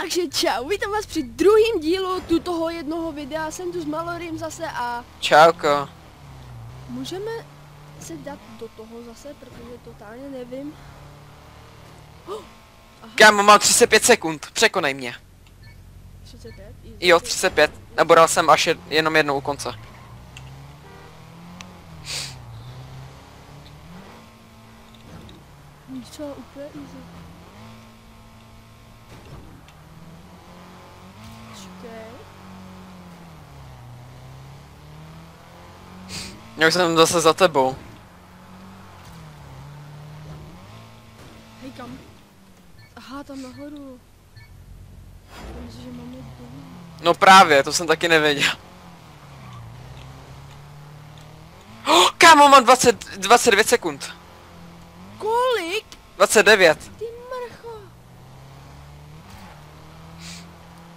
Takže čau, vítám vás při druhém dílu toho jednoho videa, jsem tu s Malorym zase a... Čauko. Můžeme se dát do toho zase, protože totálně nevím. Kámo, mám 35 sekund, překonej mě. 35? Jo, 35. Naboral jsem až jenom jednou u konce. Co, úplně easy. Čekej. Já už jsem zase za tebou. Hej, kam? Aha, tam nahoru. Já myslím, že máme dolů. No právě, to jsem taky nevěděl. Oh, kámo, mám 29 sekund. Kolik? 29. Ty mrcho.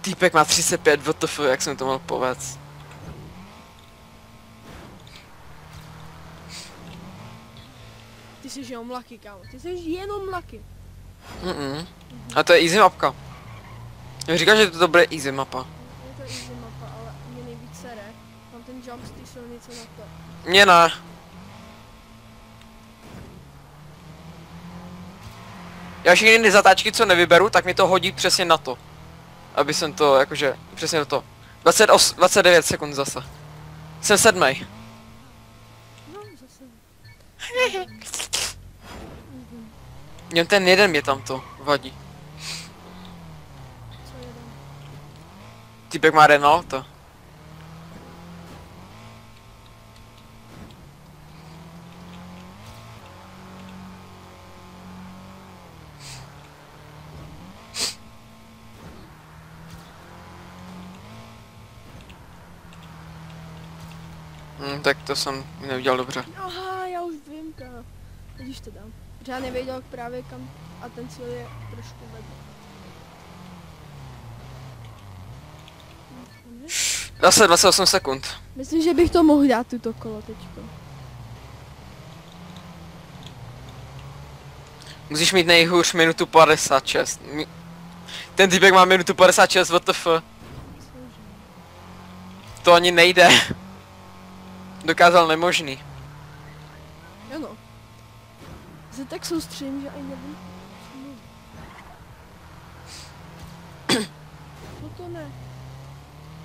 Týpek má 35, WTF, jak jsem to mohl povedz. Ty jsi jenom lucky, kámo. Ty jsi jenom lucky. A to je easy mapka. Říkáš, že to bude easy mapa. Je to easy mapa, ale mě nejvíc sere. Mám ten jump z té silnice na to. Mně ne. Já všechny zatáčky, co nevyberu, tak mi to hodí přesně na to. Aby jsem to, jakože, přesně na to. 29 sekund zase. Jsem 7. No, zase. Jen ten jeden mě tam to vadí. Co jeden? Týpek má Renault. Tak to jsem neudělal dobře. Aha, já už vím, kámo. Teď už to dám. Protože já nevěděl právě kam a ten cíl je trošku vedle. Zase 28 sekund. Myslím, že bych to mohl dát tuto kolo teďko. Musíš mít nejhůř minutu 56. Ten týpek má minutu 56, WTF. To ani nejde. Dokázal nemožný. Jo no. Se tak soustředím, že ani nevím. co mluvím. No to ne.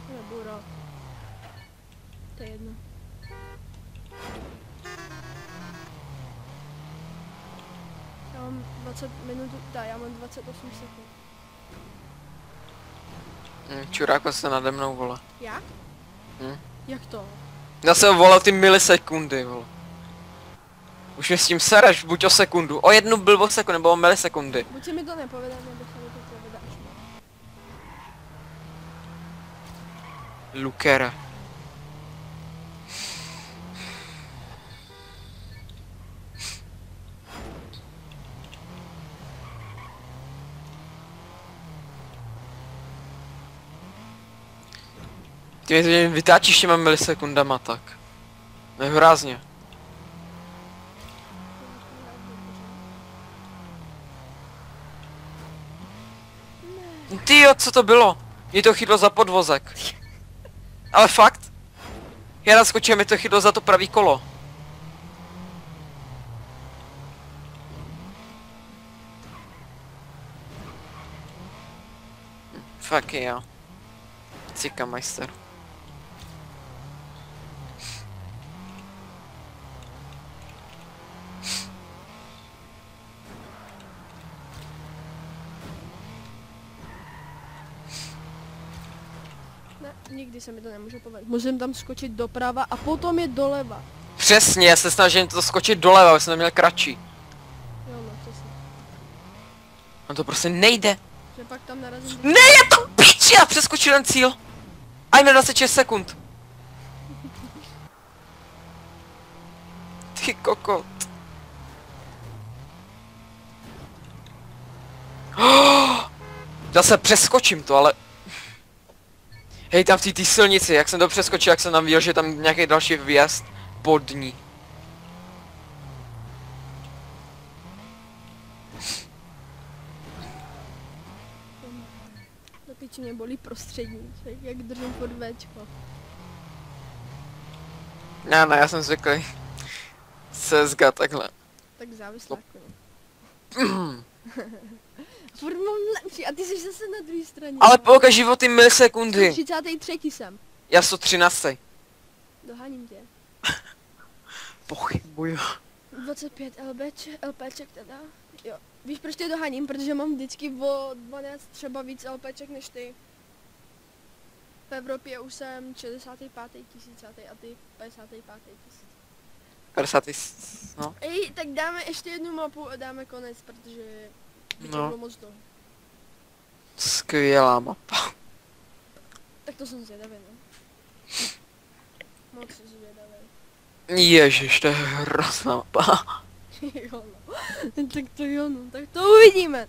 Nebudu rád. To je jedno. Já mám 20 minut, já mám 28 sekund. Čuráko se nade mnou, vole. Jak? Jak to? Já se volal ty milisekundy, vole. Už mě s tím sereš, buď o sekundu. O jednu byl o sekundu, nebo o milisekundy. Buď se mi to nepovede, nebo se mi to povede až moc. Lukera. Ty mě vytáčíš těma milisekundama tak. Nehorázně. Tyjo, co to bylo? Mě to chytlo za podvozek. Ale fakt? Já naskočil, mi to chytlo za to pravý kolo. Fuck jo. Cika majster. Ne, nikdy se mi to nemůže povedat. Musím tam skočit doprava a potom je doleva. Přesně, já se snažím to skočit doleva, aby jsem to měl kratší. Jo no, přesně. No to prostě nejde. Že pak tam narazím. Ne, je to piči, já přeskočil ten cíl. Aj na 26 sekund. Ty kokot. Zase přeskočím to, ale... Hej, tam v té silnici, jak jsem to přeskočil, jak jsem tam viděl, že tam nějaký další vjezd pod ní. teď mě bolí prostřední, jak držím pod Včko. Ne, já jsem zvyklý. CSGO takhle. Tak závislá Furt mám lepší a ty jsi zase na druhé straně. Ale pouka životy milisekundy. 33 jsem. Já jsem 13. Doháním tě. Pochybuju. 25 LPček teda. Jo. Víš proč tě doháním? Protože mám vždycky o 12 třeba víc LPček než ty. V Evropě už jsem 65. tisícátý a ty 55. tisíc. 50. No. Ej, tak dáme ještě jednu mapu a dáme konec, protože by to No. bylo moc toho. Skvělá mapa. Tak to jsem zvědavý, no. Moc zvědavý. Ježiš, to je hrozná mapa. Jo no. Tak to jo no, tak to uvidíme.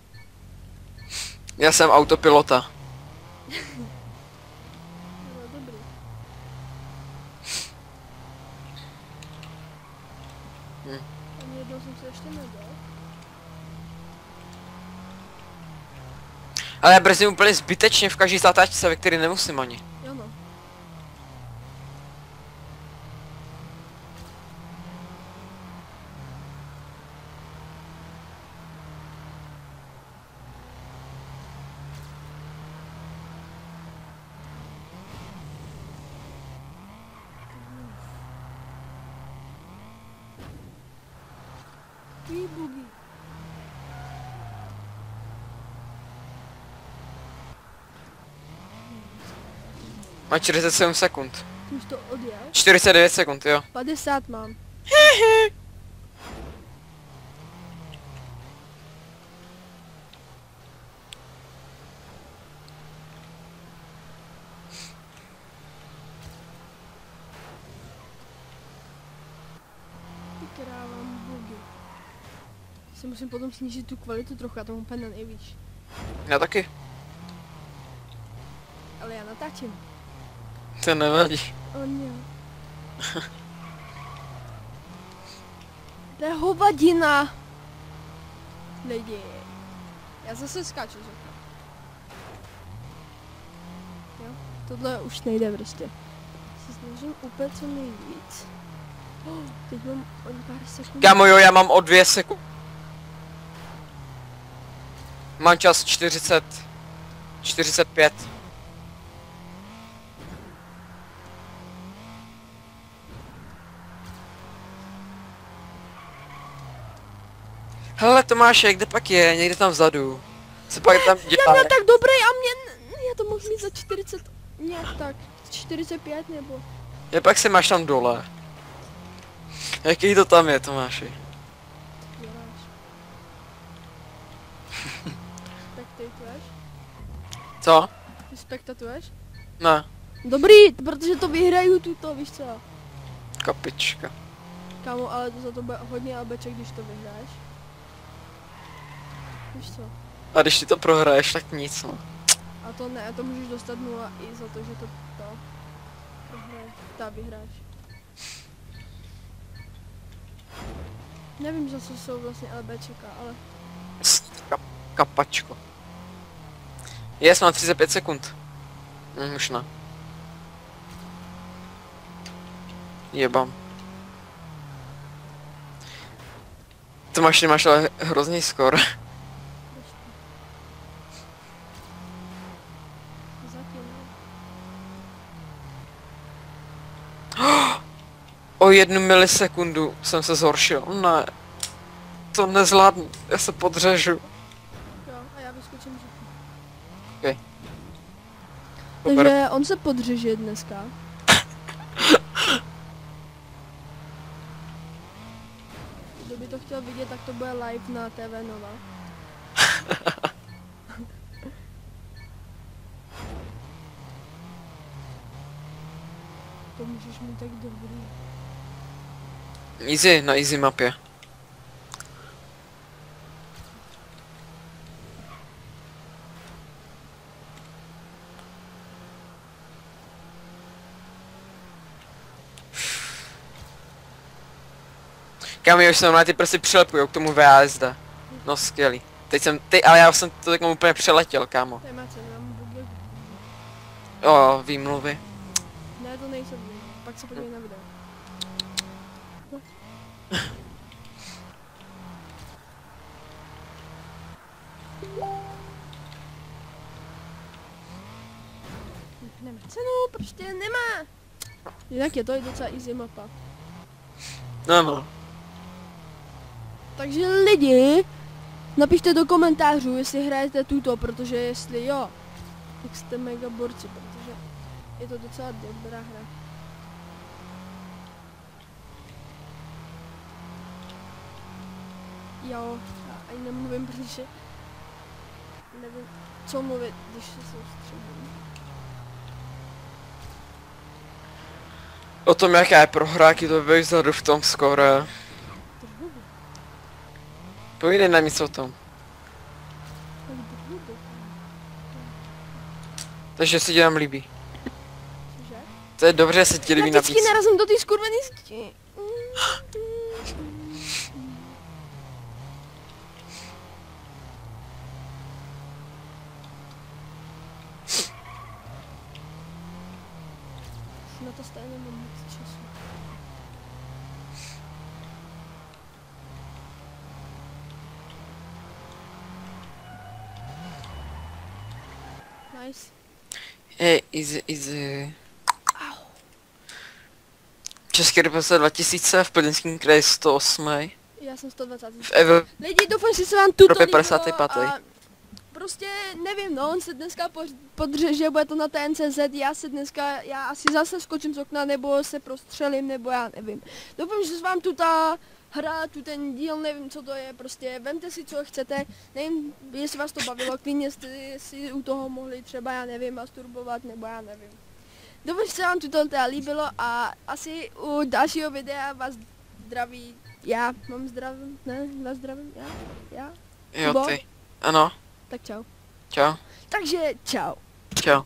Já jsem autopilota. No dobrý. Ani jednou jsem se ještě nedal. Ale já brzdím úplně zbytečně v každý zatáčce, ve který nemusím ani. Jo no. Bugy. Má 47 sekund. Ty už to odjel? 49 sekund, jo. 50 mám. Ty krávám bugy. Si musím potom snížit tu kvalitu trochu, já to mám úplně na nejvíc. Já taky. Ale já natáčím. To nevadí. On jo. To je hovadina. Lidi. Já zase skáču z okna. Jo, tohle už nejde prostě. Se snažím úplně co nejvíc. Teď mám o pár sekund. Kámo jo, já mám o 2 sekundy. Mám čas 45. Hele Tomášek, kde pak je? Někde tam vzadu. Co pak tam Já dělá? měl tak dobrý a já to mohl mít za 40, nějak tak, 45 nebo. Je pak se máš tam dole. Jaký to tam je, Tomáši? Děláš. Spektatuješ? Co? Ty spektatuješ? Ne, Dobrý, protože to vyhraju tuto, víš co? kapička. Kámo, ale to za to bude hodně albeček, když to vyhráš. Víš co? A když ty to prohraješ, tak nic no. A to ne, to můžeš dostat 0 i za to, že to prohraješ. Vyhráš. Nevím, za co jsou vlastně LBčka, ale Kapačko. Jest, mám 35 sekund. Už ne. Jebám. Tomáš, nemáš ale hrozný skor. zatím ne. O 1 milisekundu jsem se zhoršil. Ne. To nezvládnu. Já se podřežu. Jo, a já vyskočím z okna. Okay. Takže on se podřeže dneska. Kdo by to chtěl vidět, tak to bude live na TV Nova. To můžeš mít tak dobrý. Easy, na easy mapě. Kam už jsem na ty prsty přilepujou k tomu VASD. No skvělý. Teď jsem, ale já jsem to tak úplně přeletěl, kámo. Tady má cenu, já mám bugy jak Jo, výmluvy. Ne, to nejsem vy. Pak se podívej na video. No. Nemá cenu, prostě nemá. Jinak je to i docela easy mapa. No. Takže lidi, napište do komentářů, jestli hrajete tuto, protože jestli jo, tak jste mega borci, protože je to docela dobrá hra. Jo, já ani nemluvím, protože nevím, co mluvit, když se soustředím. O tom, jaká je prohra, jaký to bude vzadu v tom skore. Povídej nám něco o tom. Takže se ti nám líbí. Cože? To je dobře, že se ti líbí Já na vždycky narazím do té skurvený zdi. Na to stejně nemám moc času. Nice. Hej, easy. Au. V České republice 2000, v Plzeňském kraji 108. Já jsem 120. V Evropě Lidi, doufám, že se vám tuto líbilo 55. a prostě nevím, no, on se dneska podřeže, bude to na TNCZ, já asi zase skočím z okna, nebo se prostřelím, nebo já nevím. Doufám, že se vám tuta hra, tu ten díl, nevím, co to je, prostě vemte si, co chcete, nevím, jestli vás to bavilo, klidně jste si u toho mohli třeba, já nevím, masturbovat, nebo já nevím. Doufám, že se vám tuto líbilo a asi u dalšího videa vás zdraví. Já mám zdravím, ne, vás zdravím, já? Jo, Kubo? ty. Ano, Tak čau. čau. Takže čau. Čau.